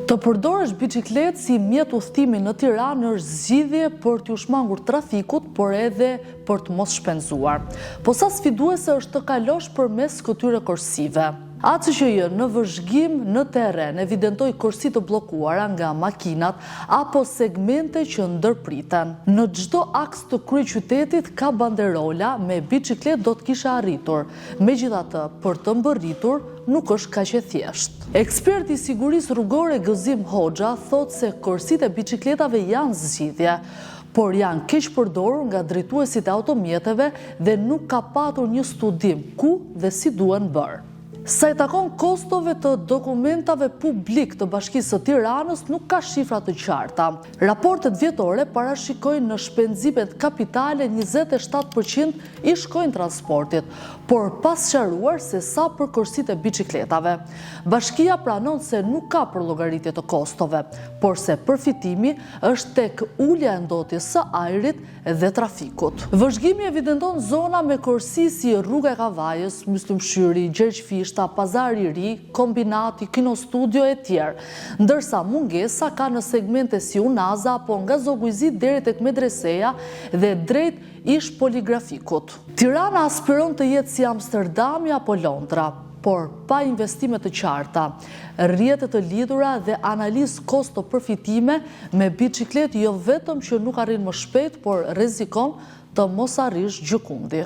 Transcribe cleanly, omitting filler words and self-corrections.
Të përdorësh biçikletë si mjet udhëtimi në Tiranë është zgjidhje për t'u shmangur trafikut, por edhe për të mos shpenzuar. Po sa sfiduese është të kalosh përmes këtyre korsive. ACSHJ në vëzhgim në terren evidentoi korsi të bllokuara nga makinat apo segmente që ndërpriten. Në çdo aks të kryeqytetit ka banderola me biçikletë do të kisha arritur. Megjithatë, për të mbërritur nuk është kaq e thjeshtë. Eksperti i sigurisë rrugore Gëzim Hoxha thotë se korsitë e biçikletave janë zgjidhje, por janë keq përdorur nga drejtuesit e automjeteve dhe nuk ka patur një studim ku dhe si duhen bërë. Sa i takon kostove të dokumentave publik të Bashkisë së Tiranës nuk ka shifra të qarta. Raportet vjetore parashikojnë në shpenzimet kapitale 27% i shkojnë transportit, por pas sqaruar se sa për korsitë e biçikletave. Bashkia pranon se nuk ka përllogëritje të kostove, por se përfitimi është tek ulja e ndotjes së ajrit dhe trafikut. Vëzhgimi evidenton zona me korsi si Rruga e Kavajës, Myslimshyri, Gjergjfishta, Pazari i Ri, Kombinati, Kino Studio e tjerë, ndërsa mungesa ka në segmente si Unaza apo nga Zogujzi deri tek Medreseja dhe drejt ish poligrafikut. Tirana aspiron të jetë si Amsterdami apo Londra, por pa investime të qarta, rrjete të lidhura dhe analizë kosto-përfitime me biçikletë jo vetëm që nuk arrin më shpejt, por rrezikon të mos arrish gjykundi.